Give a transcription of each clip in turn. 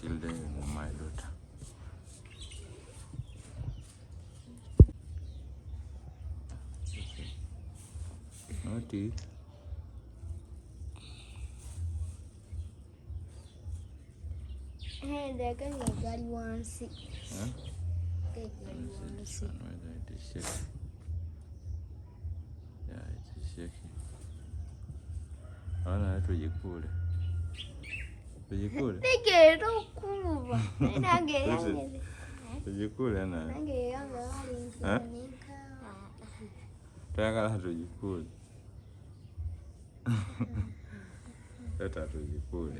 children and my daughter. No teeth. Hey, they're going to get one sick. Huh? Get one sick. Whether it is shaking. Yeah, it is shaking. I know to you cool. To you cool. They get no cool. And I get To you cool and I get younger. huh? Tagala to you cool. Better to you cool.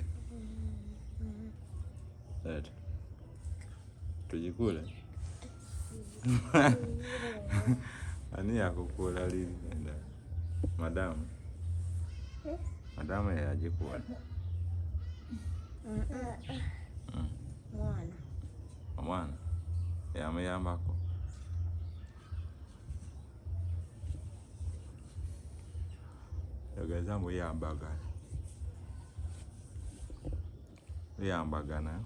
That. To you cool. Ani yakukula lini nenda. Madam. Madam yajikuwa. Mwana. Yamuyambako. Yogeza muyambagana. Muyambagana.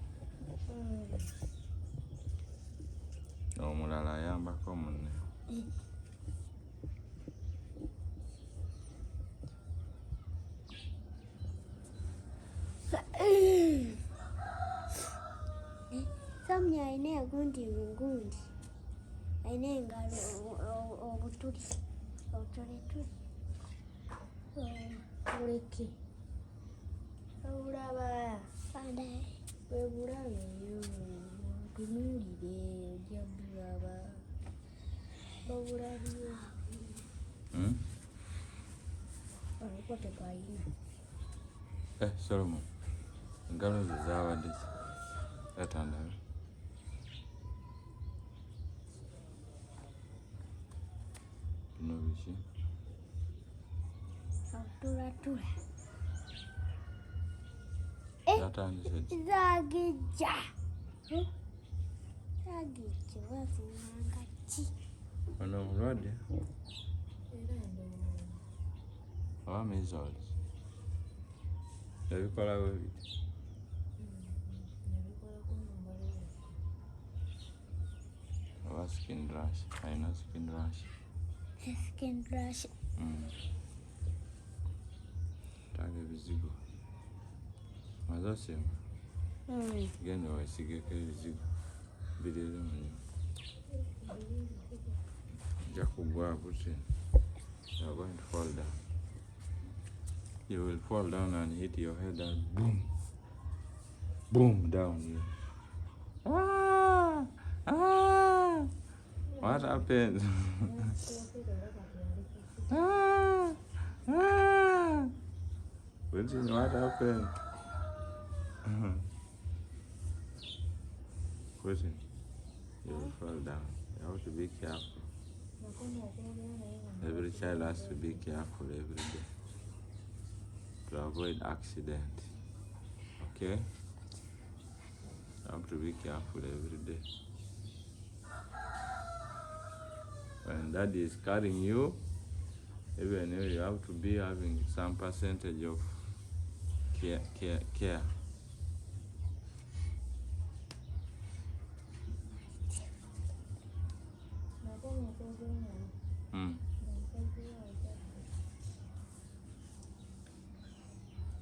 Omulala ayambako munne. Samya ayina gundi ngundi. Ayina engalo obutuli. Obutuli. Buleke. Obulaba. Fanda. Bwebulaba eyo. Tunuulire ojja bulaba. Babulabye. Alikuwa tekayina. Solomon. Engalo ze zaabadde zatandala. Bino biki? Tulatula. Zatandise ki? Zagejja. Zagejja wazinanga ki? Ono omulwadde? Oba measles? Ebikola bwe biti? Oba skin rash? Alina skin rash? Skin rash. Taaga ebizigo. Maze osimba? Genda weesigeko ebizigo. Birire munyo. Ojja kugwa buti. You are going to fall down. You will fall down and hit your head and boom. Boom down here. Ah! Ah! What happened? Ah! Ah! What happened? Question. You will fall down. You have to be careful. Every child has to be careful every day to avoid accident. Okay? You have to be careful every day. When daddy is carrying you, even if you have to be having some percentage of care.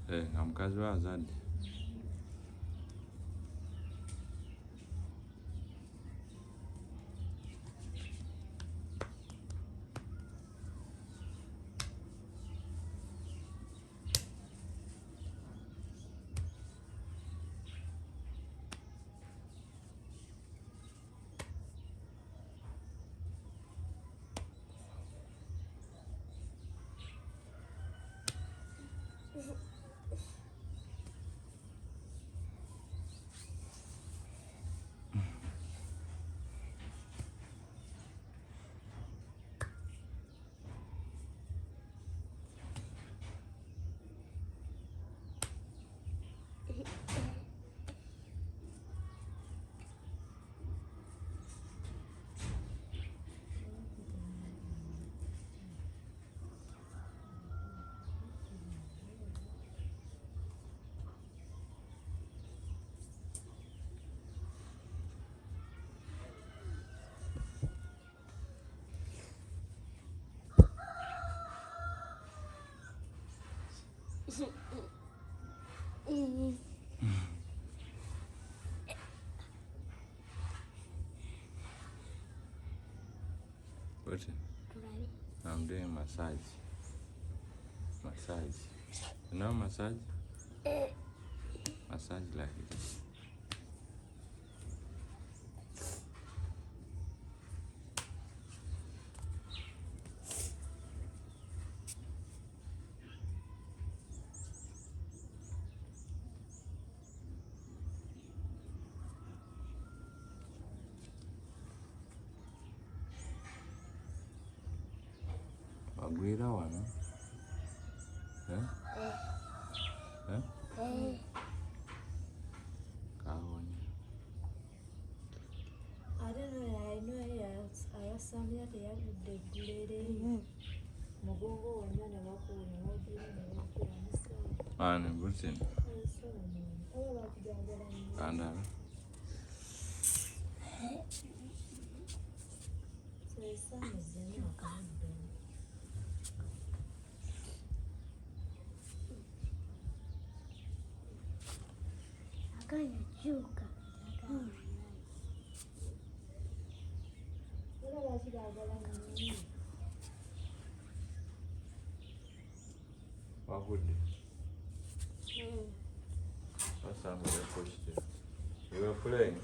Nga mukazi we azadde. What? I'm doing massage. Massage. You know massage? Massage like this. Agwira one. Huh? Huh? Kahonya. I don't know, I know I have something that I have with the glade. Mugongo wanya ne bakunya wajira ne bakira Mane butin. Kanda. So his son is in the Akayajuka. What would you? What's that with the push? You were playing?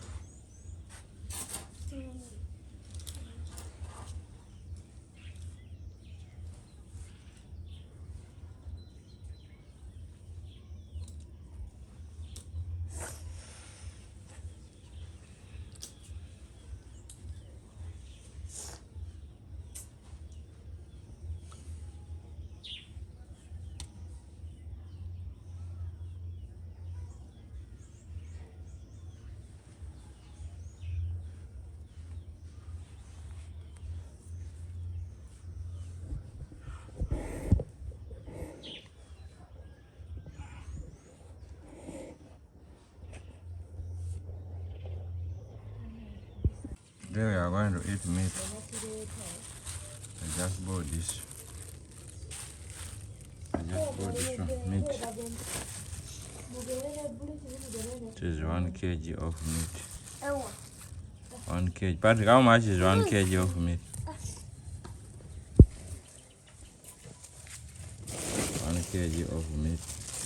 Today we are going to eat meat. I just bought this. One, meat. It is 1 kg of meat. 1 kg. Patrick, how much is 1 kg of meat? 1 kg of meat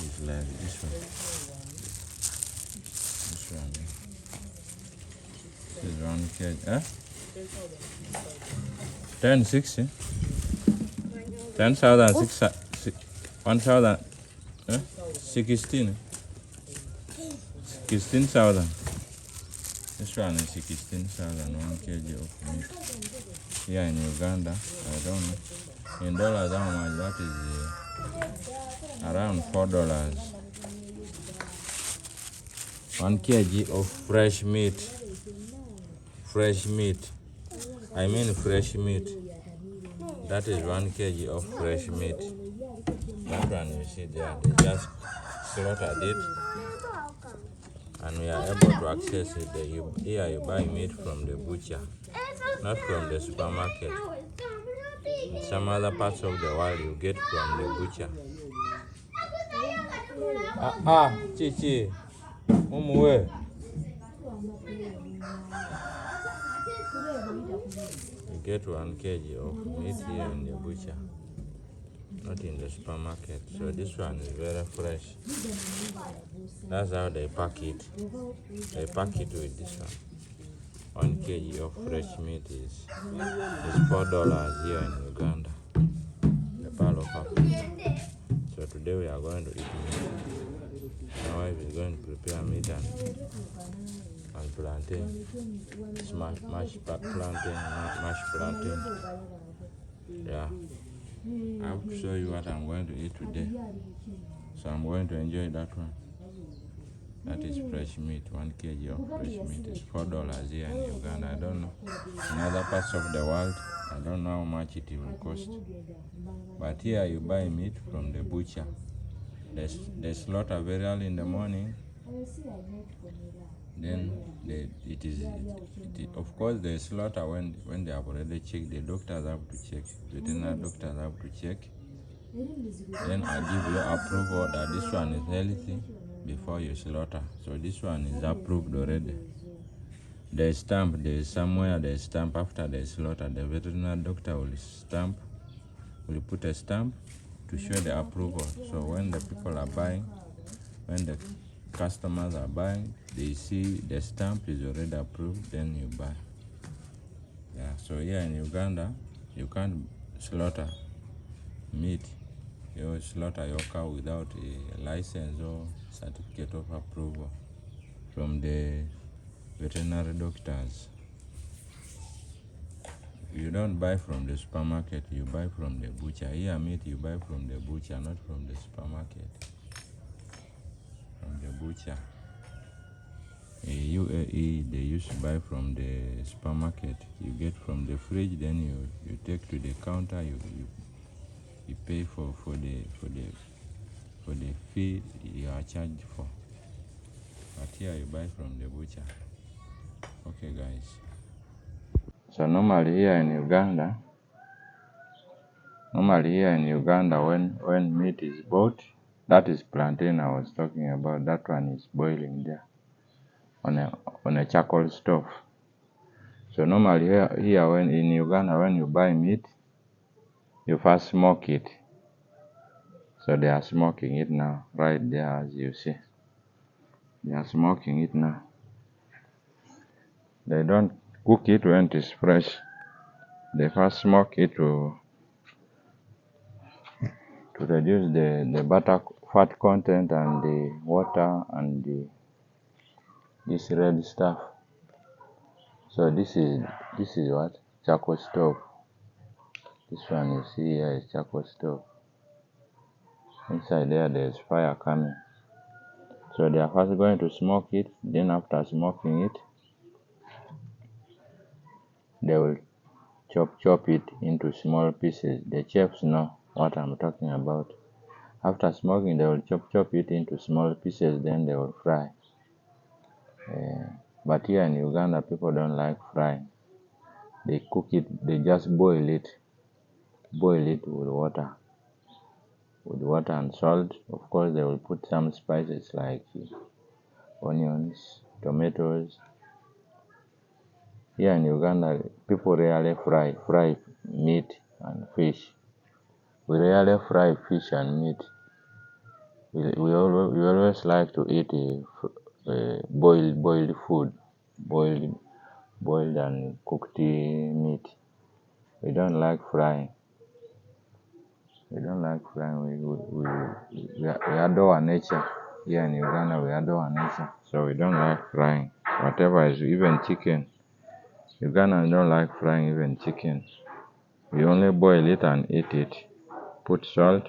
is like this one. This one. This is 1 kg. Eh? 1060. 10,000 1,000. Eh? 16. 16,000. This one is 16,000. 1 kg of meat. Here in Uganda, I don't know. In dollars, how much that is? Around $4. 1 kg of fresh meat. Fresh meat. I mean fresh meat. That is 1 kg of fresh meat. That one you see there, they just slaughtered it. And we are able to access it. Here you buy meat from the butcher, not from the supermarket. In some other parts of the world you get from the butcher. Chichi. Umuwe. You get 1 kg of meat here in the butcher, not in the supermarket. So this one is very fresh. That's how they pack it. They pack it with this one. 1 kg of fresh meat is $4 here in Uganda, the Pearl of Africa. So today we are going to eat meat. My wife is going to prepare meat and plantain, mashed plantain. Yeah, I have to show you what I'm going to eat today. So I'm going to enjoy that one. That is fresh meat. 1 kg of fresh meat is $4 here in Uganda. I don't know. In other parts of the world, I don't know how much it will cost. But here you buy meat from the butcher. They slaughter very early in the morning. Then of course they slaughter when they have already checked. The doctors have to check. Veterinary doctors have to check Then I give you approval that this one is healthy before you slaughter. So this one is approved already. The stamp, there is somewhere the stamp after the slaughter. The veterinary doctor will stamp, will put a stamp to show the approval. So when the people are buying, when the customers are buying, they see the stamp is already approved, then you buy. Yeah, so here in Uganda, you can't slaughter meat. You slaughter your cow without a license or certificate of approval from the veterinary doctors. You don't buy from the supermarket, you buy from the butcher. Here meat you buy from the butcher, not from the supermarket. From the butcher. In UAE, they used to buy from the supermarket. You get from the fridge, then you take to the counter. You pay for the fee you are charged for. But here you buy from the butcher. Okay, guys. So normally here in Uganda, when meat is bought, that is plantain I was talking about. That one is boiling there on a charcoal stove. So normally here when in Uganda, when you buy meat, you first smoke it. So they are smoking it now, right there as you see. They are smoking it now. They don't cook it when it is fresh. They first smoke it to reduce the butter fat content and the water and this red stuff. So this is what? Charcoal stove. This one you see here is charcoal stove. Inside there is fire coming. So they are first going to smoke it, then after smoking it, they will chop it into small pieces. The chefs know what I'm talking about. After smoking, they will chop it into small pieces, then they will fry. But here in Uganda, people don't like frying. They cook it, they just boil it with water and salt. Of course, they will put some spices like onions, tomatoes. Here in Uganda, people rarely fry meat and fish. We rarely fry fish and meat. We always like to eat boiled food, boiled and cooked meat. We don't like frying. We adore our nature. Here in Uganda, we adore our nature. So we don't like frying. Whatever is, even chicken. Ugandans don't like frying even chicken. We only boil it and eat it. Put salt,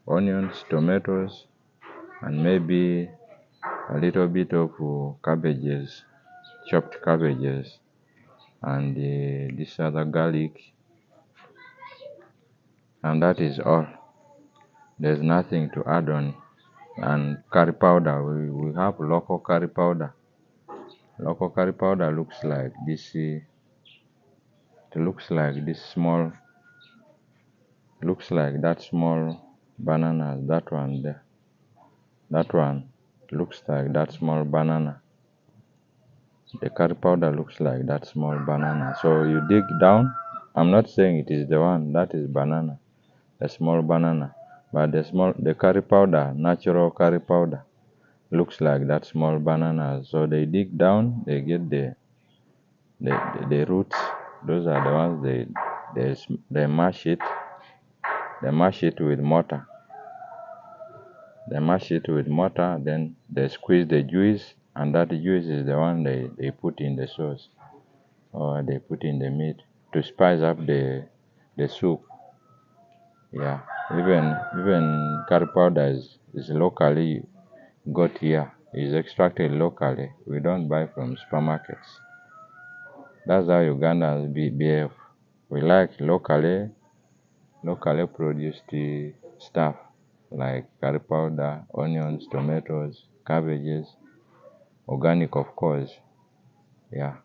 onions, tomatoes, and maybe a little bit of cabbages, chopped cabbages, and this other garlic. And that is all. There's nothing to add on. And curry powder, we have local curry powder. Local curry powder looks like this. It looks like this small. Looks like that small banana. That one there. That one looks like that small banana. The curry powder looks like that small banana. So you dig down. I'm not saying it is the one. That is banana. A small banana. But the curry powder, natural curry powder, looks like that small banana. So they dig down, they get the roots. Those are the ones they mash it. They mash it with mortar. Then they squeeze the juice, and that juice is the one they put in the sauce, or they put in the meat to spice up the soup. Yeah, even curry powder is locally got here. Is extracted locally. We don't buy from supermarkets. That's how Ugandans behave. We like locally produced stuff like curry powder, onions, tomatoes, cabbages, organic of course. Yeah.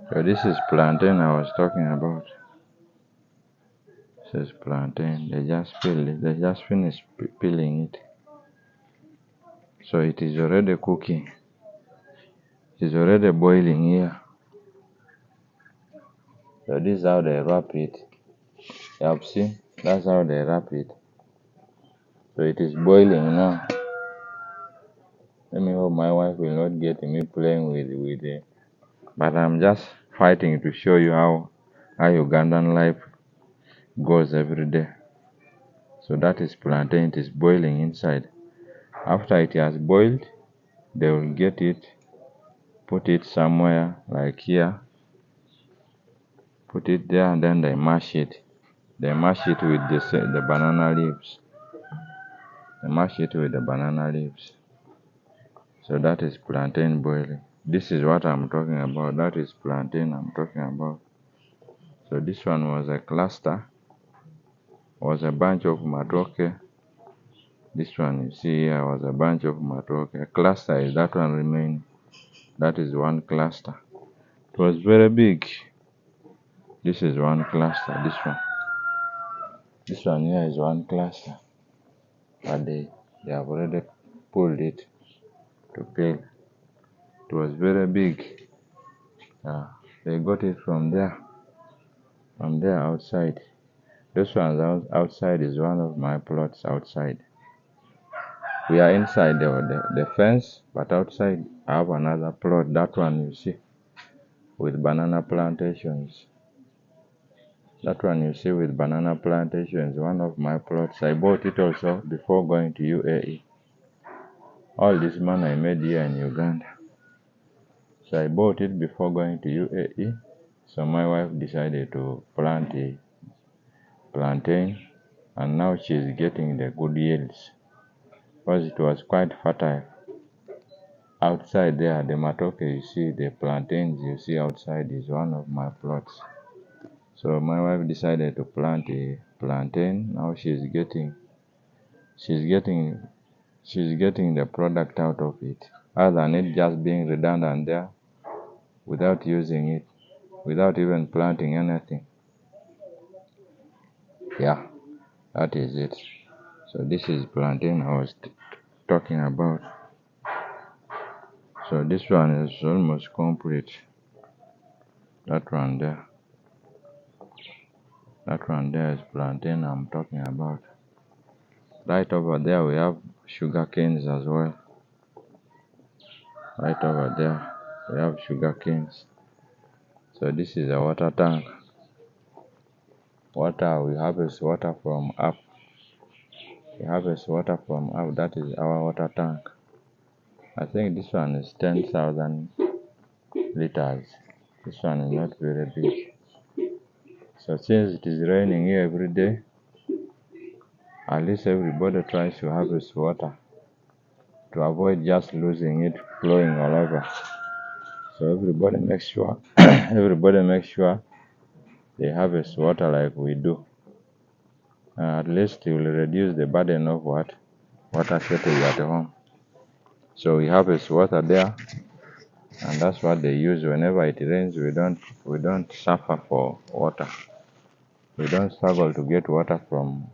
So this is plantain I was talking about. This is plantain. They just peel it. They just finished peeling it. So it is already cooking. It is already boiling here. So this is how they wrap it. You have seen? That's how they wrap it. So it is boiling now. Let me hope my wife will not get me playing with it. But I'm just fighting to show you how Ugandan life goes every day. So that is plantain. It is boiling inside. After it has boiled, they will get it, put it somewhere like here, put it there, and then they mash it. They mash it with the banana leaves. They mash it with the banana leaves. So that is plantain boiling. This is what I'm talking about. That is plantain I'm talking about. So this one was a cluster, was a bunch of matoke. This one you see here was a bunch of matoke. A cluster is that one remaining. That is one cluster. It was very big. This is one cluster. This one here is one cluster. But they have already pulled it to peel. It was very big. They got it from there outside. This one outside is one of my plots outside. We are inside the fence, but outside I have another plot. That one you see with banana plantations. That one you see with banana plantations, one of my plots. I bought it also before going to UAE. All this money I made here in Uganda. So I bought it before going to UAE. So my wife decided to plant a plantain, and now she is getting the good yields because it was quite fertile. Outside there, the matoke you see, the plantains you see outside is one of my plots. So my wife decided to plant a plantain. Now she's getting the product out of it, other than it just being redundant there without using it, without even planting anything. Yeah, that is it. So this is plantain I was talking about. So this one is almost complete. That one there is plantain I'm talking about. Right over there we have sugar canes as well. Right over there we have sugar canes. So this is a water tank. We harvest water from up. That is our water tank. I think this one is 10,000 liters. This one is not very big. So since it is raining here every day, at least everybody tries to harvest water to avoid just losing it flowing all over. So everybody makes sure they harvest water like we do. At least it will reduce the burden of water shortage at home. So we harvest water there, and that's what they use whenever it rains. We don't suffer for water. We don't struggle to get water from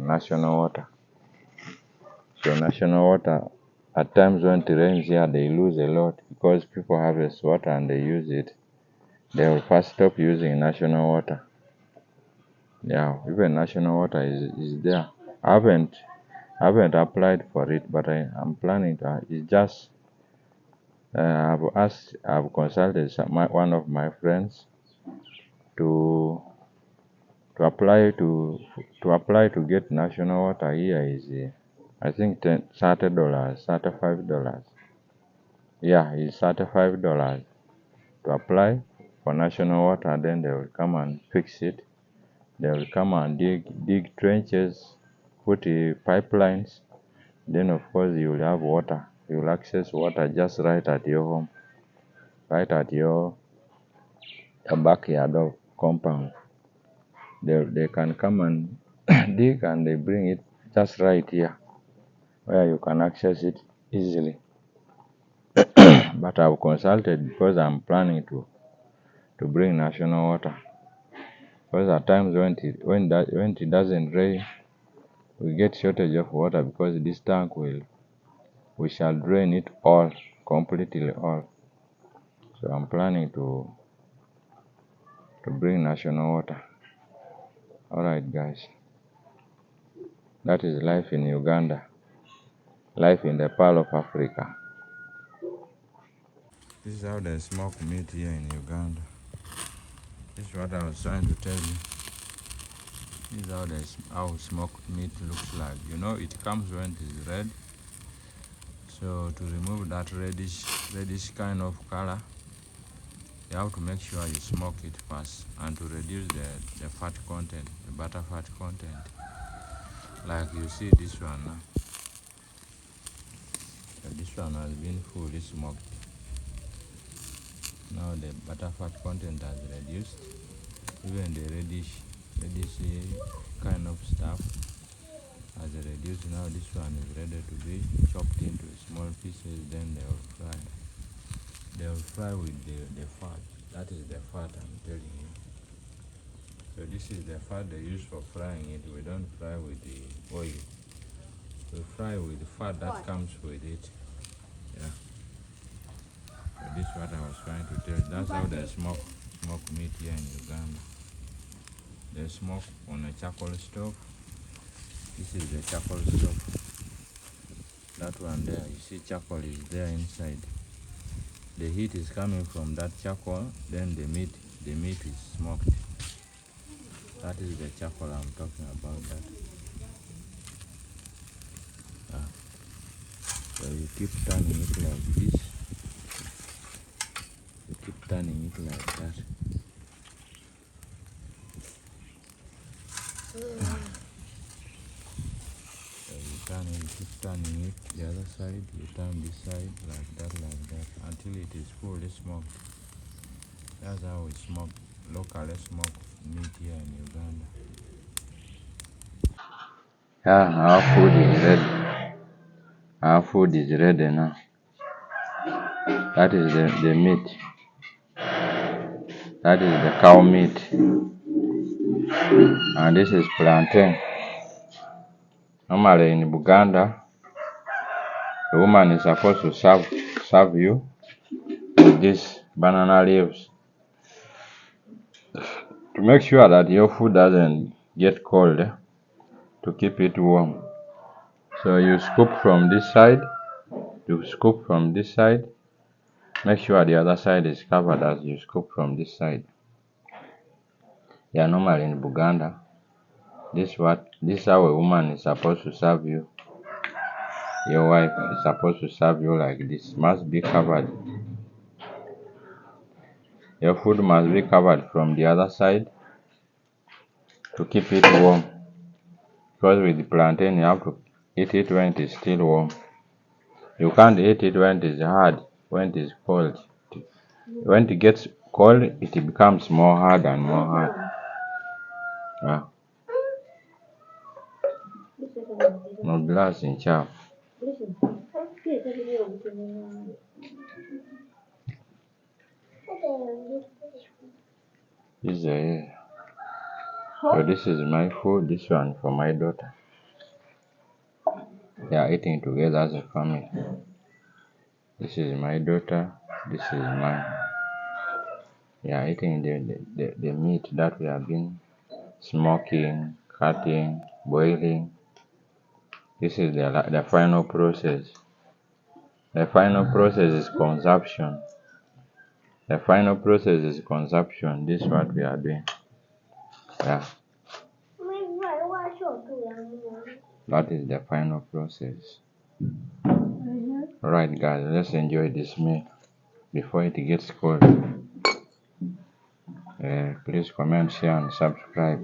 national water. So national water, at times when it rains here, they lose a lot because people harvest water and they use it. They will first stop using national water. Yeah, even national water is there. I haven't applied for it, but I'm planning to. It's just I've consulted one of my friends to apply to get national water here is I think $30, $35. Yeah, it's $35 to apply for national water. Then they will come and fix it. They will come and dig trenches, put pipelines. Then of course you will have water. You will access water just right at your home, right at your backyard or compound. They can come and dig and they bring it just right here where you can access it easily. But I've consulted because I'm planning to bring national water. Because at times when it doesn't rain, we get shortage of water because this tank we shall drain it all, completely all. So I'm planning to bring national water. Alright guys. That is life in Uganda. Life in the Pearl of Africa. This is how they smoke meat here in Uganda. This is what I was trying to tell you. This is how smoked meat looks like. You know, it comes when it is red. So to remove that reddish kind of color, you have to make sure you smoke it first, and to reduce the fat content, the butter fat content. Like you see this one now. So this one has been fully smoked. Now the butter fat content has reduced. Even the reddish kind of stuff has reduced. Now this one is ready to be chopped into small pieces, then they will fry. They will fry with the fat. That is the fat I'm telling you. So this is the fat they use for frying it. We don't fry with the oil. We fry with the fat that comes with it. Yeah. So this is what I was trying to tell you. That's how they smoke meat here in Uganda. They smoke on a charcoal stove. This is the charcoal stove. That one there, you see charcoal is there inside. The heat is coming from that charcoal, then the meat is smoked. That is the charcoal I'm talking about. That. So you keep turning it like this. You keep turning it like that. So you keep turning it the other side. You turn this side like that, until it is fully smoked. That's how we smoke, locally smoke meat here in Uganda. Yeah, our food is ready. Our food is ready now. That is the meat. That is the cow meat. And this is plantain. Normally in Uganda, the woman is supposed to serve you with these banana leaves to make sure that your food doesn't get cold, to keep it warm. So you scoop from this side, make sure the other side is covered as you scoop from this side. Yeah, normally in Uganda, this is how a woman is supposed to serve you. Your wife is supposed to serve you like this. Must be covered. Your food must be covered from the other side to keep it warm. Because with the plantain, you have to eat it when it is still warm. You can't eat it when it is hard, when it is cold. When it gets cold, it becomes more hard and more hard. Yeah. No glass in chap. So this is my food, this one for my daughter. They are eating together as a family. This is my daughter, this is mine. They are eating the meat that we have been smoking, cutting, boiling. This is the final process. The final process is consumption. The final process is consumption. This is what we are doing. Yeah. That is the final process. Alright guys, let's enjoy this meal before it gets cold. Please comment, share and subscribe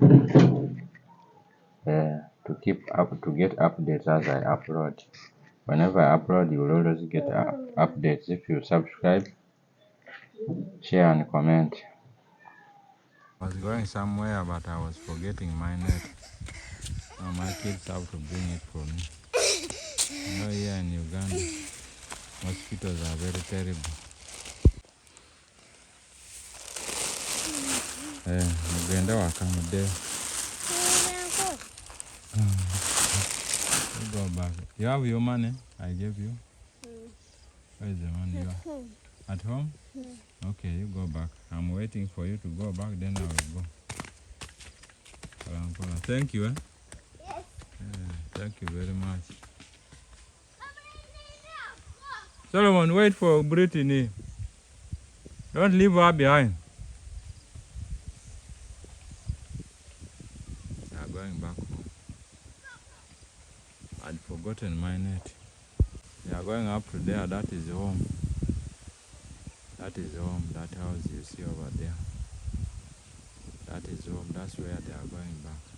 to get updates as I upload. Whenever I upload, you will always get updates if you subscribe, share and comment. I was going somewhere but I was forgetting my net. Now my kids have to bring it for me. You know, here in Uganda, mosquitoes are very terrible. Ogenda wakamudde. You go back. You have your money I gave you? Where is the money you have? At home? Okay, you go back. I'm waiting for you to go back, then I will go. Thank you, eh? Yes. Thank you very much. Solomon, wait for Brittany. Don't leave her behind. They are going back home. I'd forgotten my net. They are going up to there. That is home. That is home. That house you see over there. That is home. That's where they are going back.